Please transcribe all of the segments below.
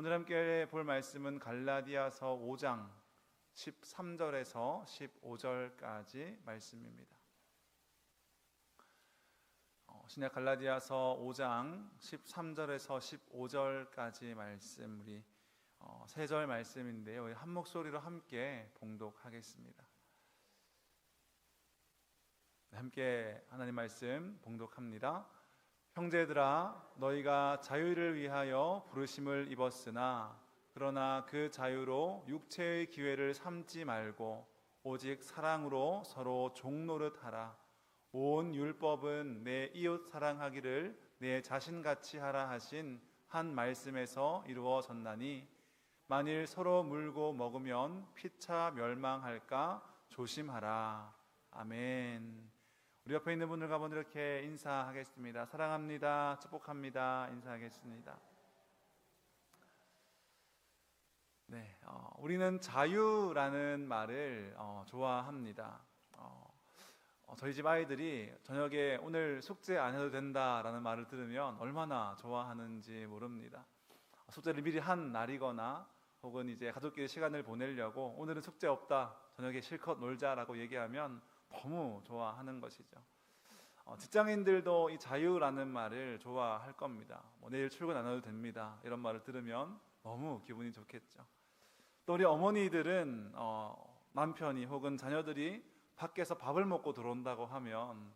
오늘 함께 볼 말씀은 갈라디아서 5장 13절에서 15절까지 말씀입니다. 신약 갈라디아서 5장 13절에서 15절까지 말씀, 우리 세 절 말씀인데요, 한 목소리로 함께 봉독하겠습니다. 함께 하나님 말씀 봉독합니다. 형제들아, 너희가 자유를 위하여 부르심을 입었으나 그러나 그 자유로 육체의 기회를 삼지 말고 오직 사랑으로 서로 종노릇하라. 온 율법은 내 이웃 사랑하기를 내 자신같이 하라 하신 한 말씀에서 이루어졌나니 만일 서로 물고 먹으면 피차 멸망할까 조심하라. 아멘. 우리 옆에 있는 분들과 한번 이렇게 인사하겠습니다. 사랑합니다. 축복합니다. 인사하겠습니다. 네, 우리는 자유라는 말을 좋아합니다. 저희 집 아이들이 저녁에 오늘 숙제 안 해도 된다라는 말을 들으면 얼마나 좋아하는지 모릅니다. 숙제를 미리 한 날이거나 혹은 이제 가족끼리 시간을 보내려고 오늘은 숙제 없다, 저녁에 실컷 놀자라고 얘기하면 너무 좋아하는 것이죠. 직장인들도 이 자유라는 말을 좋아할 겁니다. 내일 출근 안 해도 됩니다, 이런 말을 들으면 너무 기분이 좋겠죠. 또 우리 어머니들은 남편이 혹은 자녀들이 밖에서 밥을 먹고 들어온다고 하면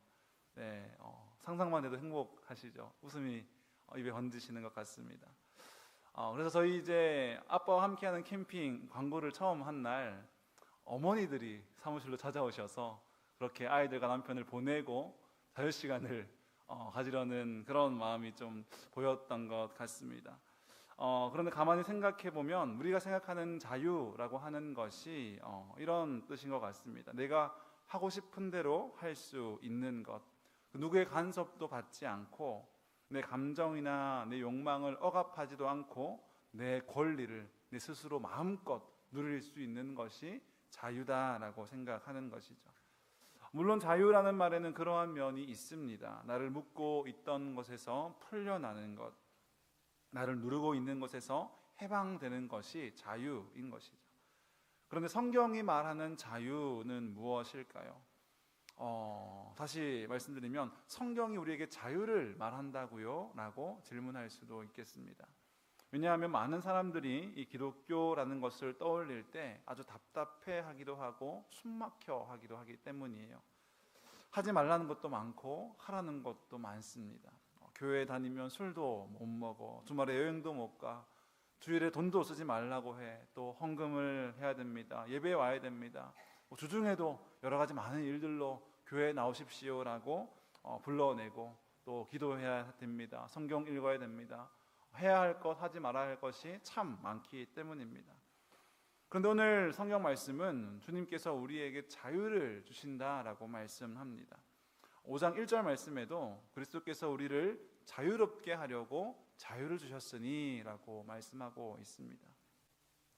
상상만 해도 행복하시죠. 웃음이 입에 번지시는 것 같습니다. 그래서 저희 이제 아빠와 함께하는 캠핑 광고를 처음 한 날 어머니들이 사무실로 찾아오셔서 그렇게 아이들과 남편을 보내고 자유시간을 가지려는 그런 마음이 좀 보였던 것 같습니다. 그런데 가만히 생각해 보면 우리가 생각하는 자유라고 하는 것이 이런 뜻인 것 같습니다. 내가 하고 싶은 대로 할 수 있는 것, 누구의 간섭도 받지 않고 내 감정이나 내 욕망을 억압하지도 않고 내 권리를 내 스스로 마음껏 누릴 수 있는 것이 자유다라고 생각하는 것이죠. 물론 자유라는 말에는 그러한 면이 있습니다. 나를 묶고 있던 것에서 풀려나는 것, 나를 누르고 있는 것에서 해방되는 것이 자유인 것이죠. 그런데 성경이 말하는 자유는 무엇일까요? 다시 말씀드리면 성경이 우리에게 자유를 말한다고요? 라고 질문할 수도 있겠습니다. 왜냐하면 많은 사람들이 이 기독교라는 것을 떠올릴 때 아주 답답해하기도 하고 숨막혀 하기도 하기 때문이에요. 하지 말라는 것도 많고 하라는 것도 많습니다. 교회 다니면 술도 못 먹어, 주말에 여행도 못 가, 주일에 돈도 쓰지 말라고 해, 또 헌금을 해야 됩니다, 예배에 와야 됩니다, 주중에도 여러 가지 많은 일들로 교회에 나오십시오라고 불러내고 또 기도해야 됩니다, 성경 읽어야 됩니다. 해야 할 것, 하지 말아야 할 것이 참 많기 때문입니다. 그런데 오늘 성경 말씀은 주님께서 우리에게 자유를 주신다라고 말씀합니다. 5장 1절 말씀에도 그리스도께서 우리를 자유롭게 하려고 자유를 주셨으니 라고 말씀하고 있습니다.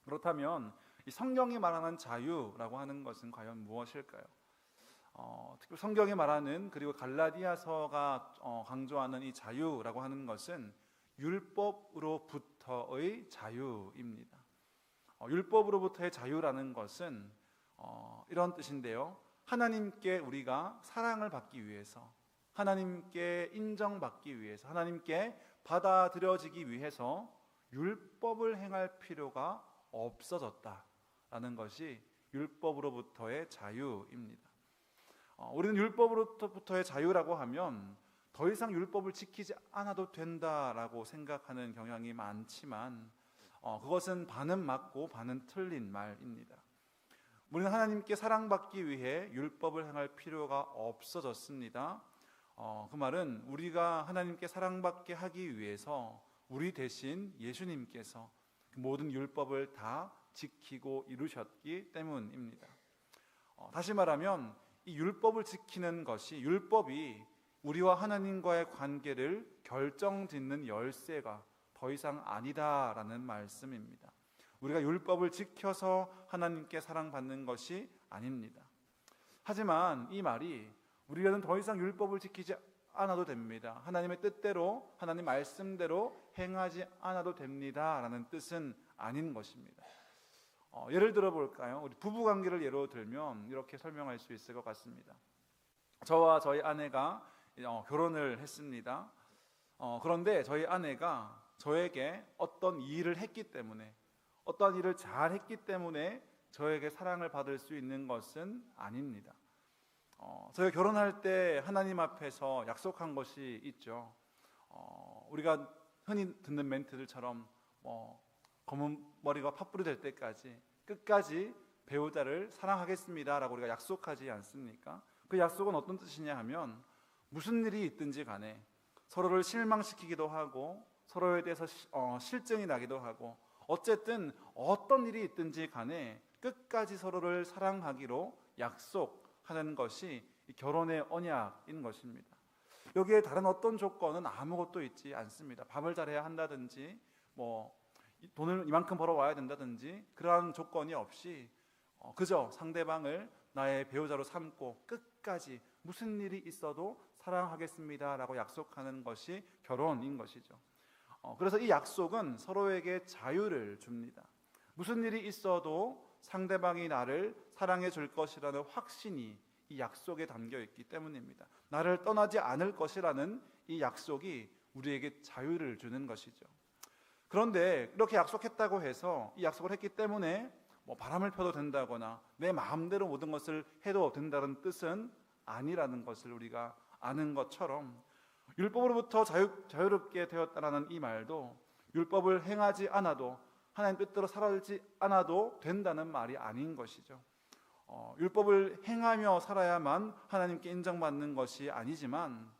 그렇다면 이 성경이 말하는 자유라고 하는 것은 과연 무엇일까요? 특히 성경이 말하는, 그리고 갈라디아서가 강조하는 이 자유라고 하는 것은 율법으로부터의 자유입니다. 율법으로부터의 자유라는 것은 이런 뜻인데요, 하나님께 우리가 사랑을 받기 위해서, 하나님께 인정받기 위해서, 하나님께 받아들여지기 위해서 율법을 행할 필요가 없어졌다라는 것이 율법으로부터의 자유입니다. 우리는 율법으로부터의 자유라고 하면 더 이상 율법을 지키지 않아도 된다라고 생각하는 경향이 많지만 그것은 반은 맞고 반은 틀린 말입니다. 우리는 하나님께 사랑받기 위해 율법을 행할 필요가 없어졌습니다. 그 말은 우리가 하나님께 사랑받게 하기 위해서 우리 대신 예수님께서 모든 율법을 다 지키고 이루셨기 때문입니다. 다시 말하면 이 율법을 지키는 것이, 율법이 우리와 하나님과의 관계를 결정짓는 열쇠가 더 이상 아니다라는 말씀입니다. 우리가 율법을 지켜서 하나님께 사랑받는 것이 아닙니다. 하지만 이 말이 우리는 더 이상 율법을 지키지 않아도 됩니다. 하나님의 뜻대로, 하나님 말씀대로 행하지 않아도 됩니다 라는 뜻은 아닌 것입니다. 예를 들어 볼까요? 우리 부부관계를 예로 들면 이렇게 설명할 수 있을 것 같습니다. 저와 저희 아내가 결혼을 했습니다. 그런데 저희 아내가 저에게 어떤 일을 했기 때문에, 어떤 일을 잘 했기 때문에 저에게 사랑을 받을 수 있는 것은 아닙니다. 저희가 결혼할 때 하나님 앞에서 약속한 것이 있죠. 우리가 흔히 듣는 멘트들처럼 검은 머리가 팥불이 될 때까지 끝까지 배우자를 사랑하겠습니다 라고 우리가 약속하지 않습니까? 그 약속은 어떤 뜻이냐 하면 무슨 일이 있든지 간에 서로를 실망시키기도 하고 서로에 대해서 실증이 나기도 하고 어쨌든 어떤 일이 있든지 간에 끝까지 서로를 사랑하기로 약속하는 것이 결혼의 언약인 것입니다. 여기에 다른 어떤 조건은 아무것도 있지 않습니다. 밥을 잘해야 한다든지 돈을 이만큼 벌어와야 된다든지 그러한 조건이 없이 그저 상대방을 나의 배우자로 삼고 끝까지 무슨 일이 있어도 사랑하겠습니다 라고 약속하는 것이 결혼인 것이죠. 그래서 이 약속은 서로에게 자유를 줍니다. 무슨 일이 있어도 상대방이 나를 사랑해 줄 것이라는 확신이 이 약속에 담겨 있기 때문입니다. 나를 떠나지 않을 것이라는 이 약속이 우리에게 자유를 주는 것이죠. 그런데 이렇게 약속했다고 해서 이 약속을 했기 때문에 바람을 펴도 된다거나 내 마음대로 모든 것을 해도 된다는 뜻은 아니라는 것을 우리가 아는 것처럼 율법으로부터 자유롭게 되었다라는 이 말도 율법을 행하지 않아도 하나님 뜻대로 살지 않아도 된다는 말이 아닌 것이죠. 율법을 행하며 살아야만 하나님께 인정받는 것이 아니지만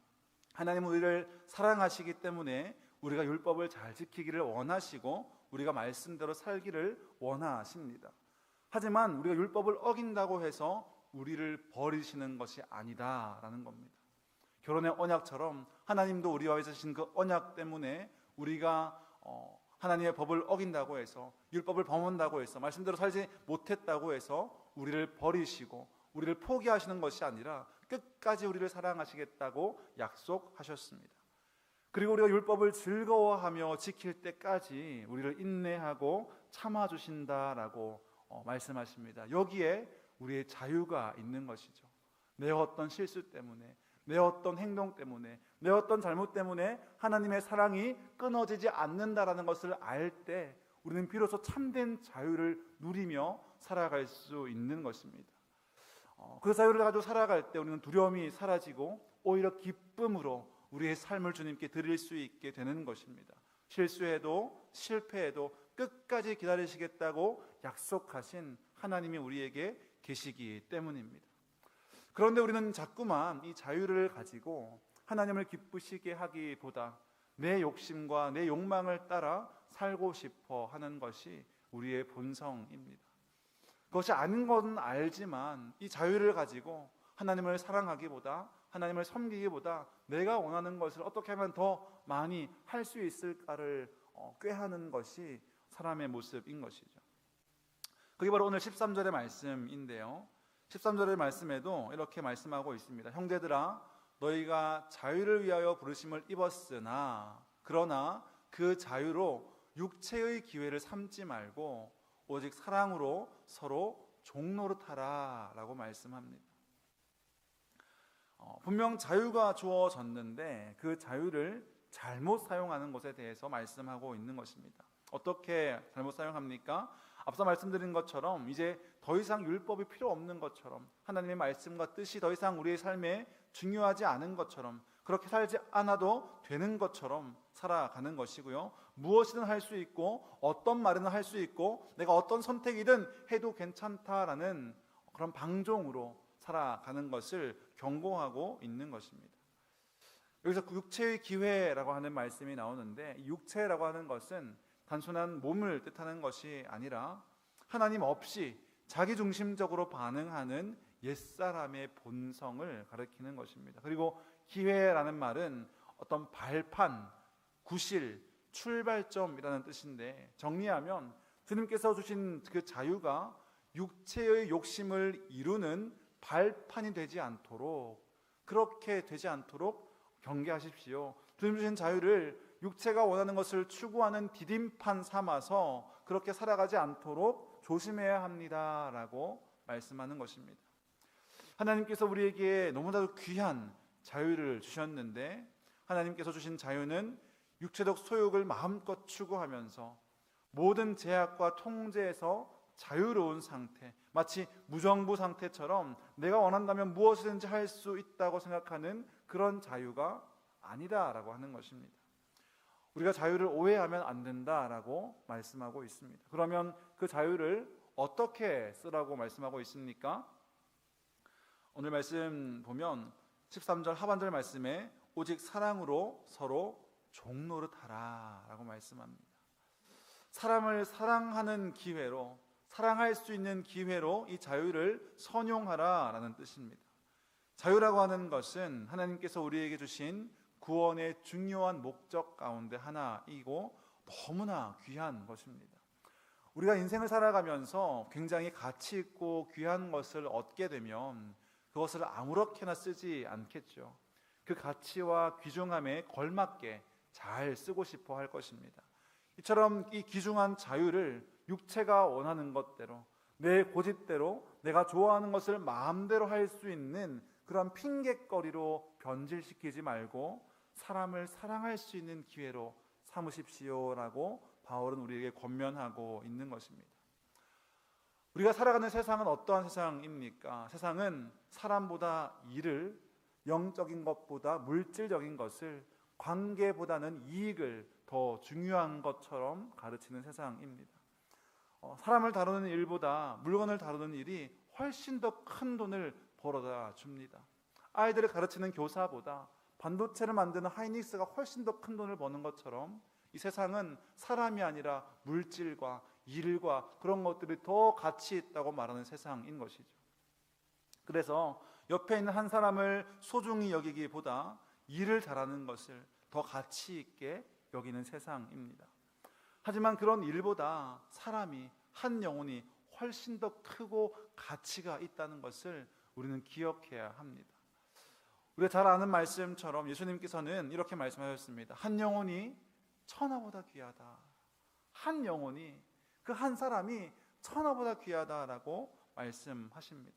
하나님은 우리를 사랑하시기 때문에 우리가 율법을 잘 지키기를 원하시고 우리가 말씀대로 살기를 원하십니다. 하지만 우리가 율법을 어긴다고 해서 우리를 버리시는 것이 아니다라는 겁니다. 결혼의 언약처럼 하나님도 우리와 맺으신 그 언약 때문에 우리가 하나님의 법을 어긴다고 해서 율법을 범한다고 해서 말씀대로 살지 못했다고 해서 우리를 버리시고 우리를 포기하시는 것이 아니라 끝까지 우리를 사랑하시겠다고 약속하셨습니다. 그리고 우리가 율법을 즐거워하며 지킬 때까지 우리를 인내하고 참아주신다라고 말씀하십니다. 여기에 우리의 자유가 있는 것이죠. 내 어떤 실수 때문에, 내 어떤 행동 때문에, 내 어떤 잘못 때문에 하나님의 사랑이 끊어지지 않는다라는 것을 알 때 우리는 비로소 참된 자유를 누리며 살아갈 수 있는 것입니다. 그 자유를 가지고 살아갈 때 우리는 두려움이 사라지고 오히려 기쁨으로 우리의 삶을 주님께 드릴 수 있게 되는 것입니다. 실수해도 실패해도 끝까지 기다리시겠다고 약속하신 하나님이 우리에게 계시기 때문입니다. 그런데 우리는 자꾸만 이 자유를 가지고 하나님을 기쁘시게 하기보다 내 욕심과 내 욕망을 따라 살고 싶어 하는 것이 우리의 본성입니다. 그것이 아닌 건 알지만 이 자유를 가지고 하나님을 사랑하기보다 하나님을 섬기기보다 내가 원하는 것을 어떻게 하면 더 많이 할 수 있을까를 꾀하는 것이 사람의 모습인 것이죠. 그게 바로 오늘 13절의 말씀인데요. 13절의 말씀에도 이렇게 말씀하고 있습니다. 형제들아 너희가 자유를 위하여 부르심을 입었으나 그러나 그 자유로 육체의 기회를 삼지 말고 오직 사랑으로 서로 종노릇하라 라고 말씀합니다. 분명 자유가 주어졌는데 그 자유를 잘못 사용하는 것에 대해서 말씀하고 있는 것입니다. 어떻게 잘못 사용합니까? 앞서 말씀드린 것처럼 이제 더 이상 율법이 필요 없는 것처럼 하나님의 말씀과 뜻이 더 이상 우리의 삶에 중요하지 않은 것처럼 그렇게 살지 않아도 되는 것처럼 살아가는 것이고요. 무엇이든 할 수 있고 어떤 말이든 할 수 있고 내가 어떤 선택이든 해도 괜찮다라는 그런 방종으로 살아가는 것을 경고하고 있는 것입니다. 여기서 육체의 기회라고 하는 말씀이 나오는데 육체라고 하는 것은 단순한 몸을 뜻하는 것이 아니라 하나님 없이 자기중심적으로 반응하는 옛사람의 본성을 가리키는 것입니다. 그리고 기회라는 말은 어떤 발판, 구실, 출발점이라는 뜻인데 정리하면 주님께서 주신 그 자유가 육체의 욕심을 이루는 발판이 되지 않도록 그렇게 되지 않도록 경계하십시오. 주님 주신 자유를 육체가 원하는 것을 추구하는 디딤판 삼아서 그렇게 살아가지 않도록 조심해야 합니다라고 말씀하는 것입니다. 하나님께서 우리에게 너무나도 귀한 자유를 주셨는데, 하나님께서 주신 자유는 육체적 소욕을 마음껏 추구하면서 모든 제약과 통제에서 자유로운 상태, 마치 무정부 상태처럼 내가 원한다면 무엇이든지 할 수 있다고 생각하는 그런 자유가 아니다라고 하는 것입니다. 우리가 자유를 오해하면 안 된다라고 말씀하고 있습니다. 그러면 그 자유를 어떻게 쓰라고 말씀하고 있습니까? 오늘 말씀 보면 13절 하반절 말씀에 오직 사랑으로 서로 종노릇하라 라고 말씀합니다. 사람을 사랑하는 기회로, 사랑할 수 있는 기회로 이 자유를 선용하라 라는 뜻입니다. 자유라고 하는 것은 하나님께서 우리에게 주신 구원의 중요한 목적 가운데 하나이고 너무나 귀한 것입니다. 우리가 인생을 살아가면서 굉장히 가치 있고 귀한 것을 얻게 되면 그것을 아무렇게나 쓰지 않겠죠. 그 가치와 귀중함에 걸맞게 잘 쓰고 싶어 할 것입니다. 이처럼 이 귀중한 자유를 육체가 원하는 것대로, 내 고집대로 내가 좋아하는 것을 마음대로 할 수 있는 그런 핑곗거리로 변질시키지 말고 사람을 사랑할 수 있는 기회로 삼으십시오라고 바울은 우리에게 권면하고 있는 것입니다. 우리가 살아가는 세상은 어떠한 세상입니까? 세상은 사람보다 일을, 영적인 것보다 물질적인 것을, 관계보다는 이익을 더 중요한 것처럼 가르치는 세상입니다. 사람을 다루는 일보다 물건을 다루는 일이 훨씬 더 큰 돈을 벌어다 줍니다. 아이들을 가르치는 교사보다 반도체를 만드는 하이닉스가 훨씬 더 큰 돈을 버는 것처럼 이 세상은 사람이 아니라 물질과 일과 그런 것들이 더 가치 있다고 말하는 세상인 것이죠. 그래서 옆에 있는 한 사람을 소중히 여기기보다 일을 잘하는 것을 더 가치 있게 여기는 세상입니다. 하지만 그런 일보다 사람이, 한 영혼이 훨씬 더 크고 가치가 있다는 것을 우리는 기억해야 합니다. 우리가 잘 아는 말씀처럼 예수님께서는 이렇게 말씀하셨습니다. 한 영혼이 천하보다 귀하다. 한 영혼이, 그 한 사람이 천하보다 귀하다라고 말씀하십니다.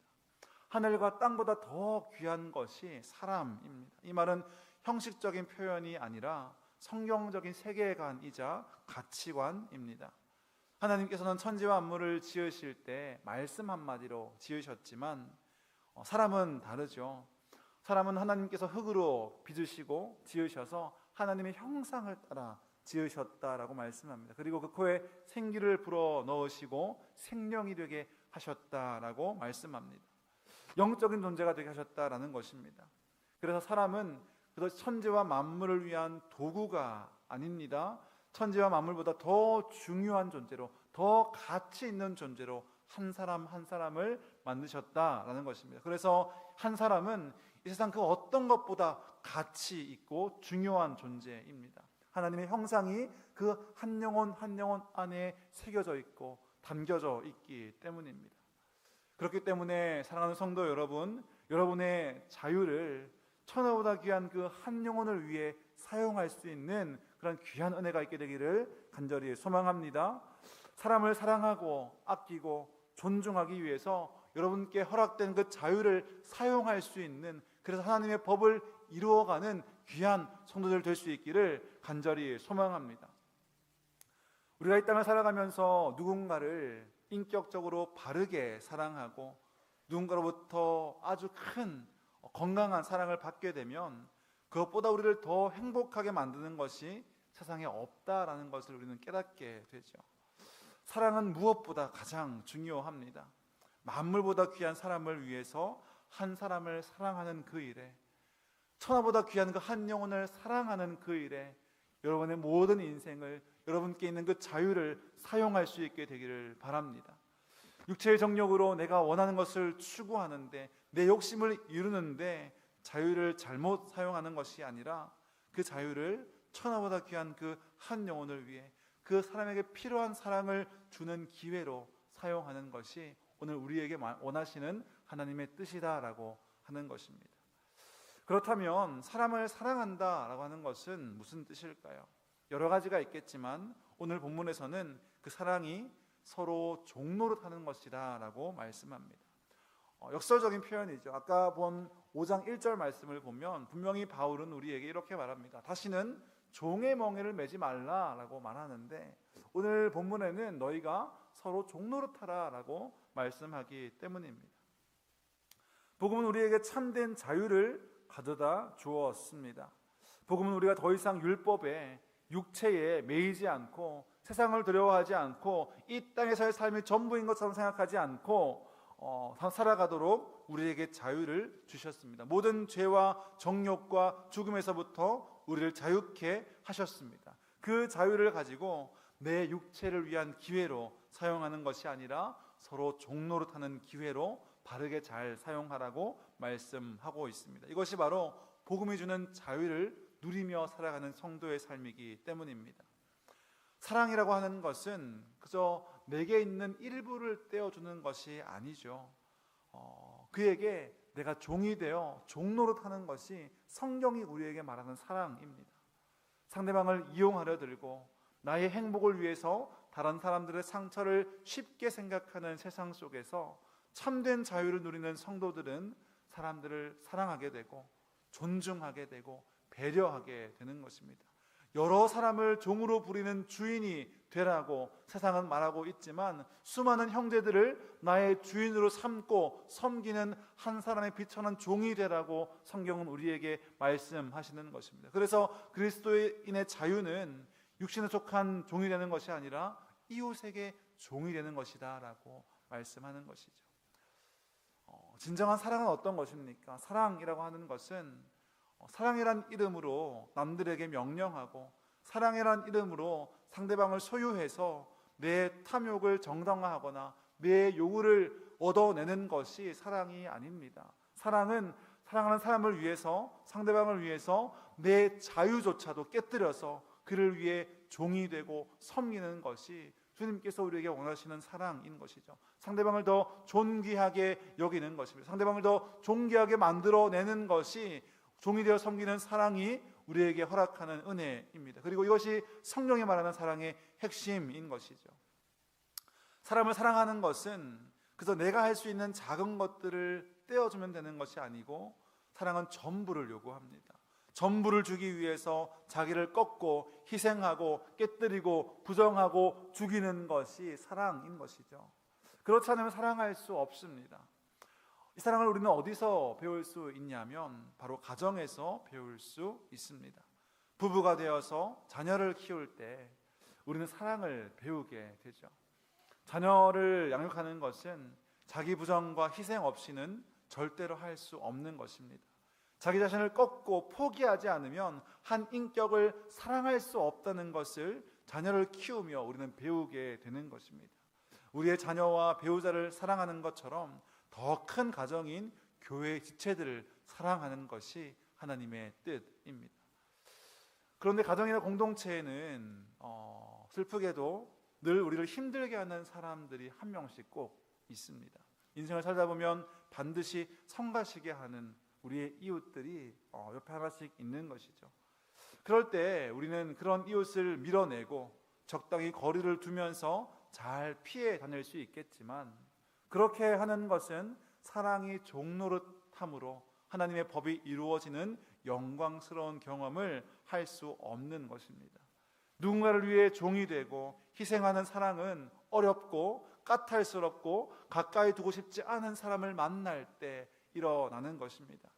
하늘과 땅보다 더 귀한 것이 사람입니다. 이 말은 형식적인 표현이 아니라 성경적인 세계관이자 가치관입니다. 하나님께서는 천지와 만물을 지으실 때 말씀 한마디로 지으셨지만 사람은 다르죠. 사람은 하나님께서 흙으로 빚으시고 지으셔서 하나님의 형상을 따라 지으셨다라고 말씀합니다. 그리고 그 코에 생기를 불어 넣으시고 생명이 되게 하셨다라고 말씀합니다. 영적인 존재가 되게 하셨다라는 것입니다. 그래서 사람은 그래서 천지와 만물을 위한 도구가 아닙니다. 천지와 만물보다 더 중요한 존재로, 더 가치 있는 존재로 한 사람 한 사람을 만드셨다라는 것입니다. 그래서 한 사람은 이 세상 그 어떤 것보다 가치 있고 중요한 존재입니다. 하나님의 형상이 그 한 영혼 한 영혼 안에 새겨져 있고 담겨져 있기 때문입니다. 그렇기 때문에 사랑하는 성도 여러분, 여러분의 자유를 천하보다 귀한 그 한 영혼을 위해 사용할 수 있는 그런 귀한 은혜가 있게 되기를 간절히 소망합니다. 사람을 사랑하고 아끼고 존중하기 위해서 여러분께 허락된 그 자유를 사용할 수 있는, 그래서 하나님의 법을 이루어가는 귀한 성도들 될 수 있기를 간절히 소망합니다. 우리가 이 땅을 살아가면서 누군가를 인격적으로 바르게 사랑하고 누군가로부터 아주 큰 건강한 사랑을 받게 되면 그것보다 우리를 더 행복하게 만드는 것이 세상에 없다라는 것을 우리는 깨닫게 되죠. 사랑은 무엇보다 가장 중요합니다. 만물보다 귀한 사람을 위해서 한 사람을 사랑하는 그 일에, 천하보다 귀한 그 한 영혼을 사랑하는 그 일에 여러분의 모든 인생을, 여러분께 있는 그 자유를 사용할 수 있게 되기를 바랍니다. 육체의 정욕으로 내가 원하는 것을 추구하는데, 내 욕심을 이루는데 자유를 잘못 사용하는 것이 아니라 그 자유를 천하보다 귀한 그 한 영혼을 위해, 그 사람에게 필요한 사랑을 주는 기회로 사용하는 것이 오늘 우리에게 원하시는 하나님의 뜻이다라고 하는 것입니다. 그렇다면 사람을 사랑한다라고 하는 것은 무슨 뜻일까요? 여러 가지가 있겠지만 오늘 본문에서는 그 사랑이 서로 종노릇하는 것이다 라고 말씀합니다. 역설적인 표현이죠. 아까 본 5장 1절 말씀을 보면 분명히 바울은 우리에게 이렇게 말합니다. 다시는 종의 멍에를 매지 말라라고 말하는데 오늘 본문에는 너희가 서로 종노릇하라 라고 말씀하기 때문입니다. 복음은 우리에게 참된 자유를 가져다 주었습니다. 복음은 우리가 더 이상 율법에 육체에 매이지 않고 세상을 두려워하지 않고 이 땅에서의 삶이 전부인 것처럼 생각하지 않고 살아가도록 우리에게 자유를 주셨습니다. 모든 죄와 정욕과 죽음에서부터 우리를 자유케 하셨습니다. 그 자유를 가지고 내 육체를 위한 기회로 사용하는 것이 아니라 서로 종노릇하는 기회로 바르게 잘 사용하라고 말씀하고 있습니다. 이것이 바로 복음이 주는 자유를 누리며 살아가는 성도의 삶이기 때문입니다. 사랑이라고 하는 것은 그저 내게 있는 일부를 떼어주는 것이 아니죠. 그에게 내가 종이 되어 종노릇하는 것이 성경이 우리에게 말하는 사랑입니다. 상대방을 이용하려 들고 나의 행복을 위해서 다른 사람들의 상처를 쉽게 생각하는 세상 속에서 참된 자유를 누리는 성도들은 사람들을 사랑하게 되고 존중하게 되고 배려하게 되는 것입니다. 여러 사람을 종으로 부리는 주인이 되라고 세상은 말하고 있지만 수많은 형제들을 나의 주인으로 삼고 섬기는 한 사람의 비천한 종이 되라고 성경은 우리에게 말씀하시는 것입니다. 그래서 그리스도인의 자유는 육신에 속한 종이 되는 것이 아니라 이웃에게 종이 되는 것이다 라고 말씀하는 것이죠. 진정한 사랑은 어떤 것입니까? 사랑이라고 하는 것은 사랑이란 이름으로 남들에게 명령하고 사랑이란 이름으로 상대방을 소유해서 내 탐욕을 정당화하거나 내 요구를 얻어내는 것이 사랑이 아닙니다. 사랑은 사랑하는 사람을 위해서 상대방을 위해서 내 자유조차도 깨뜨려서 그를 위해 종이 되고 섬기는 것이 주님께서 우리에게 원하시는 사랑인 것이죠. 상대방을 더 존귀하게 여기는 것입니다. 상대방을 더 존귀하게 만들어내는 것이 종이 되어 섬기는 사랑이 우리에게 허락하는 은혜입니다. 그리고 이것이 성경이 말하는 사랑의 핵심인 것이죠. 사람을 사랑하는 것은 그저 내가 할 수 있는 작은 것들을 떼어주면 되는 것이 아니고 사랑은 전부를 요구합니다. 전부를 주기 위해서 자기를 꺾고 희생하고 깨뜨리고 부정하고 죽이는 것이 사랑인 것이죠. 그렇지 않으면 사랑할 수 없습니다. 이 사랑을 우리는 어디서 배울 수 있냐면 바로 가정에서 배울 수 있습니다. 부부가 되어서 자녀를 키울 때 우리는 사랑을 배우게 되죠. 자녀를 양육하는 것은 자기 부정과 희생 없이는 절대로 할 수 없는 것입니다. 자기 자신을 꺾고 포기하지 않으면 한 인격을 사랑할 수 없다는 것을 자녀를 키우며 우리는 배우게 되는 것입니다. 우리의 자녀와 배우자를 사랑하는 것처럼 더 큰 가정인 교회의 지체들을 사랑하는 것이 하나님의 뜻입니다. 그런데 가정이나 공동체에는 슬프게도 늘 우리를 힘들게 하는 사람들이 한 명씩 꼭 있습니다. 인생을 살다 보면 반드시 성가시게 하는 우리의 이웃들이 옆에 하나씩 있는 것이죠. 그럴 때 우리는 그런 이웃을 밀어내고 적당히 거리를 두면서 잘 피해 다닐 수 있겠지만 그렇게 하는 것은 사랑이 종노릇함으로 하나님의 법이 이루어지는 영광스러운 경험을 할 수 없는 것입니다. 누군가를 위해 종이 되고 희생하는 사랑은 어렵고 까탈스럽고 가까이 두고 싶지 않은 사람을 만날 때 일어나는 것입니다.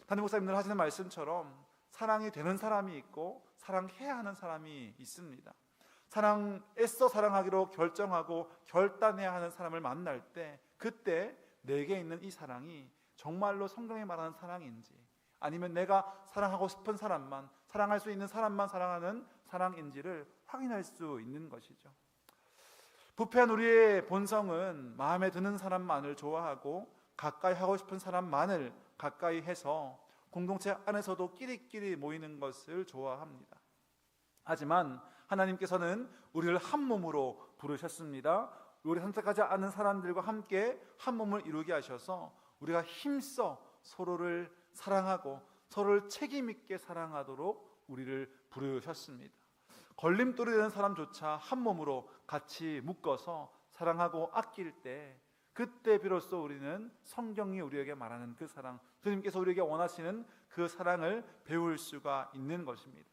담임 목사님들 하시는 말씀처럼 사랑이 되는 사람이 있고 사랑해야 하는 사람이 있습니다. 애써 사랑하기로 결정하고 결단해야 하는 사람을 만날 때 그때 내게 있는 이 사랑이 정말로 성경이 말하는 사랑인지 아니면 내가 사랑하고 싶은 사람만, 사랑할 수 있는 사람만 사랑하는 사랑인지를 확인할 수 있는 것이죠. 부패한 우리의 본성은 마음에 드는 사람만을 좋아하고 가까이 하고 싶은 사람만을 가까이 해서 공동체 안에서도 끼리끼리 모이는 것을 좋아합니다. 하지만 하나님께서는 우리를 한 몸으로 부르셨습니다. 우리 선택하지 않은 사람들과 함께 한 몸을 이루게 하셔서 우리가 힘써 서로를 사랑하고 서로를 책임 있게 사랑하도록 우리를 부르셨습니다. 걸림돌이 되는 사람조차 한 몸으로 같이 묶어서 사랑하고 아낄 때, 그때 비로소 우리는 성경이 우리에게 말하는 그 사랑, 주님께서 우리에게 원하시는 그 사랑을 배울 수가 있는 것입니다.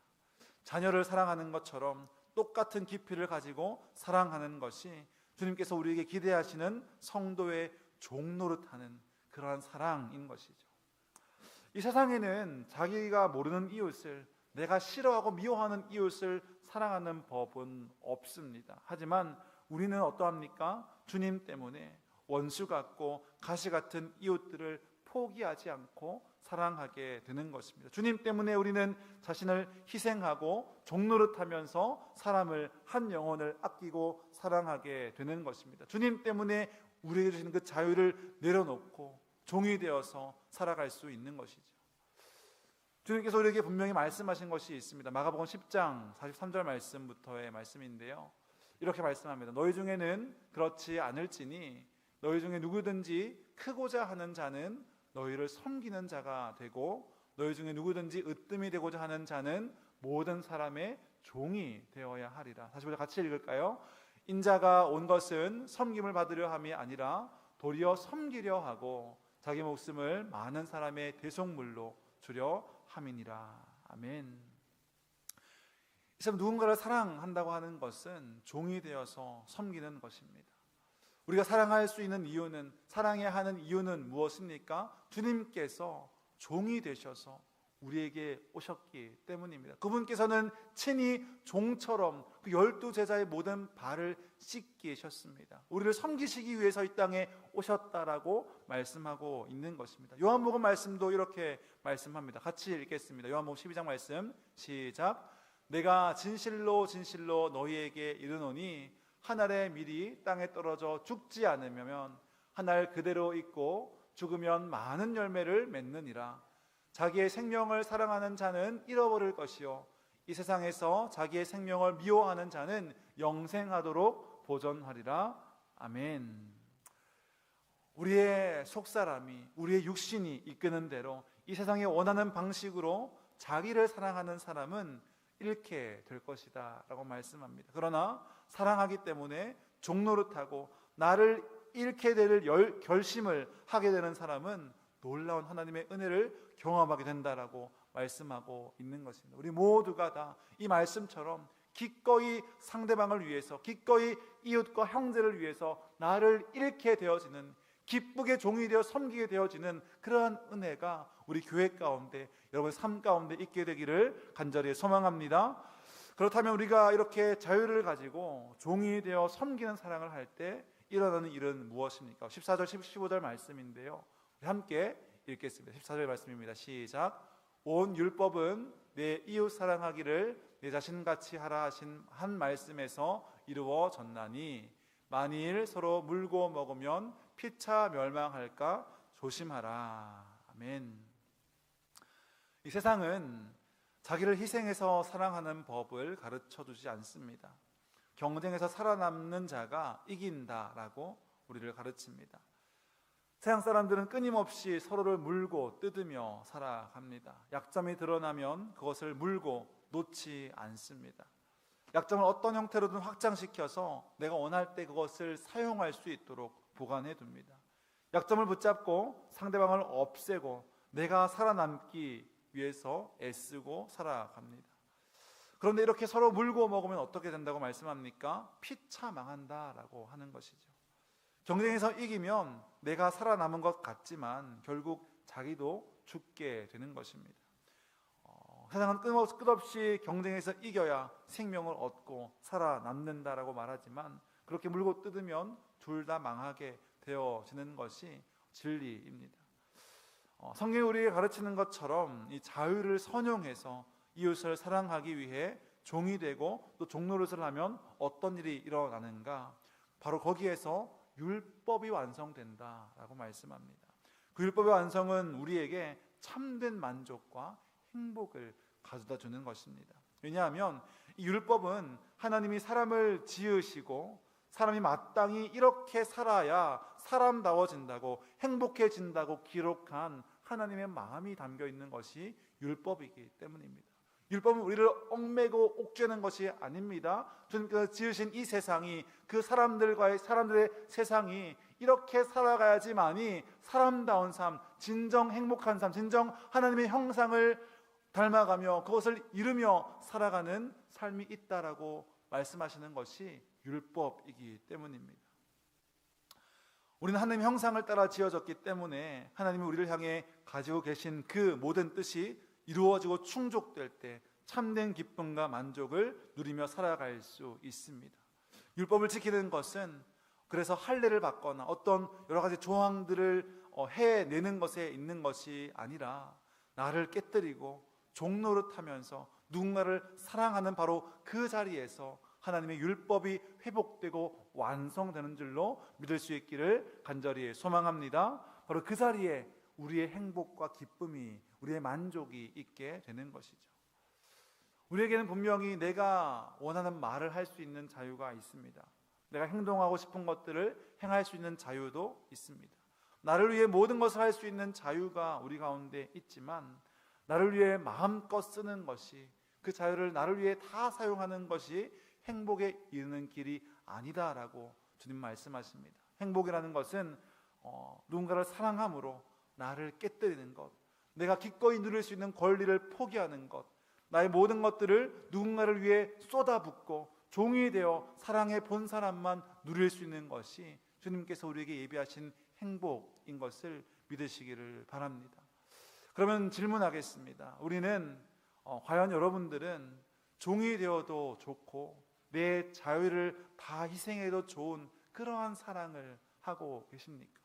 자녀를 사랑하는 것처럼 똑같은 깊이를 가지고 사랑하는 것이 주님께서 우리에게 기대하시는 성도의 종노릇하는 그러한 사랑인 것이죠. 이 세상에는 자기가 모르는 이웃을, 내가 싫어하고 미워하는 이웃을 사랑하는 법은 없습니다. 하지만 우리는 어떠합니까? 주님 때문에 원수 같고 가시 같은 이웃들을 포기하지 않고 사랑하게 되는 것입니다. 주님 때문에 우리는 자신을 희생하고 종노릇하면서 사람을, 한 영혼을 아끼고 사랑하게 되는 것입니다. 주님 때문에 우리에게 주시는 그 자유를 내려놓고 종이 되어서 살아갈 수 있는 것이죠. 주님께서 우리에게 분명히 말씀하신 것이 있습니다. 마가복음 10장 43절 말씀부터의 말씀인데요, 이렇게 말씀합니다. 너희 중에는 그렇지 않을지니 너희 중에 누구든지 크고자 하는 자는 너희를 섬기는 자가 되고, 너희 중에 누구든지 으뜸이 되고자 하는 자는 모든 사람의 종이 되어야 하리라. 다시 보자, 같이 읽을까요? 인자가 온 것은 섬김을 받으려 함이 아니라 도리어 섬기려 하고 자기 목숨을 많은 사람의 대속물로 주려 함이니라. 아멘. 이 사람, 누군가를 사랑한다고 하는 것은 종이 되어서 섬기는 것입니다. 우리가 사랑할 수 있는 이유는, 사랑해야 하는 이유는 무엇입니까? 주님께서 종이 되셔서 우리에게 오셨기 때문입니다. 그분께서는 친히 종처럼 그 12제자의 모든 발을 씻기셨습니다. 우리를 섬기시기 위해서 이 땅에 오셨다라고 말씀하고 있는 것입니다. 요한복음 말씀도 이렇게 말씀합니다. 같이 읽겠습니다. 요한복음 12장 말씀 시작. 내가 진실로 진실로 너희에게 이르노니 한 알의 밀이 땅에 떨어져 죽지 않으면 한 알 그대로 있고 죽으면 많은 열매를 맺느니라. 자기의 생명을 사랑하는 자는 잃어버릴 것이요 이 세상에서 자기의 생명을 미워하는 자는 영생하도록 보존하리라. 아멘. 우리의 속사람이, 우리의 육신이 이끄는 대로 이 세상에 원하는 방식으로 자기를 사랑하는 사람은 잃게 될 것이다 라고 말씀합니다. 그러나 사랑하기 때문에 종노릇하고 나를 잃게 될 결심을 하게 되는 사람은 놀라운 하나님의 은혜를 경험하게 된다라고 말씀하고 있는 것입니다. 우리 모두가 다 이 말씀처럼 기꺼이 상대방을 위해서, 기꺼이 이웃과 형제를 위해서 나를 잃게 되어지는, 기쁘게 종이 되어 섬기게 되어지는 그러한 은혜가 우리 교회 가운데, 여러분의 삶 가운데 있게 되기를 간절히 소망합니다. 그렇다면 우리가 이렇게 자유를 가지고 종이 되어 섬기는 사랑을 할 때 일어나는 일은 무엇입니까? 14절 15절 말씀인데요, 함께 읽겠습니다. 14절 말씀입니다. 시작. 온 율법은 내 이웃 사랑하기를 내 자신같이 하라 하신 한 말씀에서 이루어졌나니 만일 서로 물고 먹으면 피차 멸망할까 조심하라. 아멘. 이 세상은 자기를 희생해서 사랑하는 법을 가르쳐 주지 않습니다. 경쟁에서 살아남는 자가 이긴다라고 우리를 가르칩니다. 세상 사람들은 끊임없이 서로를 물고 뜯으며 살아갑니다. 약점이 드러나면 그것을 물고 놓지 않습니다. 약점을 어떤 형태로든 확장시켜서 내가 원할 때 그것을 사용할 수 있도록 보관해 둡니다. 약점을 붙잡고 상대방을 없애고 내가 살아남기 위해서 애쓰고 살아갑니다. 그런데 이렇게 서로 물고 먹으면 어떻게 된다고 말씀합니까? 피차 망한다라고 하는 것이죠. 경쟁에서 이기면 내가 살아남은 것 같지만 결국 자기도 죽게 되는 것입니다. 세상은 끝없이 경쟁에서 이겨야 생명을 얻고 살아남는다라고 말하지만 그렇게 물고 뜯으면 둘 다 망하게 되어지는 것이 진리입니다. 성경이 우리에게 가르치는 것처럼 이 자유를 선용해서 이웃을 사랑하기 위해 종이 되고 또 종노릇을 하면 어떤 일이 일어나는가? 바로 거기에서 율법이 완성된다라고 말씀합니다. 그 율법의 완성은 우리에게 참된 만족과 행복을 가져다 주는 것입니다. 왜냐하면 이 율법은 하나님이 사람을 지으시고 사람이 마땅히 이렇게 살아야 사람다워진다고, 행복해진다고 기록한 하나님의 마음이 담겨 있는 것이 율법이기 때문입니다. 율법은 우리를 얽매고 옥죄는 것이 아닙니다. 주님께서 지으신 이 세상이 그 사람들의 세상이 이렇게 살아가야지만이 사람다운 삶, 진정 행복한 삶, 진정 하나님의 형상을 닮아가며 그것을 이루며 살아가는 삶이 있다라고 말씀하시는 것이 율법이기 때문입니다. 우리는 하나님의 형상을 따라 지어졌기 때문에 하나님이 우리를 향해 가지고 계신 그 모든 뜻이 이루어지고 충족될 때 참된 기쁨과 만족을 누리며 살아갈 수 있습니다. 율법을 지키는 것은 그래서 할례를 받거나 어떤 여러 가지 조항들을 해내는 것에 있는 것이 아니라 나를 깨뜨리고 종노릇하면서 누군가를 사랑하는 바로 그 자리에서 하나님의 율법이 회복되고 완성되는 줄로 믿을 수 있기를 간절히 소망합니다. 바로 그 자리에 우리의 행복과 기쁨이, 우리의 만족이 있게 되는 것이죠. 우리에게는 분명히 내가 원하는 말을 할 수 있는 자유가 있습니다. 내가 행동하고 싶은 것들을 행할 수 있는 자유도 있습니다. 나를 위해 모든 것을 할 수 있는 자유가 우리 가운데 있지만 나를 위해 마음껏 쓰는 것이, 그 자유를 나를 위해 다 사용하는 것이 행복에 이르는 길이 아니다라고 주님 말씀하십니다. 행복이라는 것은 누군가를 사랑함으로 나를 깨뜨리는 것, 내가 기꺼이 누릴 수 있는 권리를 포기하는 것, 나의 모든 것들을 누군가를 위해 쏟아붓고 종이 되어 사랑의 본 사람만 누릴 수 있는 것이 주님께서 우리에게 예비하신 행복인 것을 믿으시기를 바랍니다. 그러면 질문하겠습니다. 우리는 과연 여러분들은 종이 되어도 좋고 내 자유를 다 희생해도 좋은 그러한 사랑을 하고 계십니까?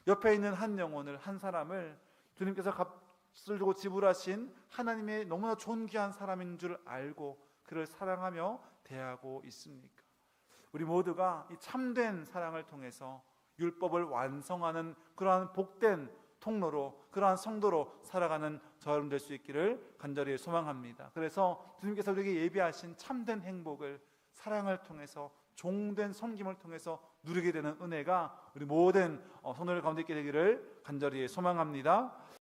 옆에 있는 한 영혼을, 한 사람을 주님께서 값을 주고 지불하신 하나님의 너무나 존귀한 사람인 줄 알고 그를 사랑하며 대하고 있습니까? 우리 모두가 이 참된 사랑을 통해서 율법을 완성하는 그러한 복된 통로로, 그러한 성도로 살아가는 저 여러분 될 수 있기를 간절히 소망합니다. 그래서 주님께서 우리에게 예비하신 참된 행복을 사랑을 통해서, 종된 섬김을 통해서 누리게 되는 은혜가 우리 모든 성도들 가운데 있게 되기를 간절히 소망합니다.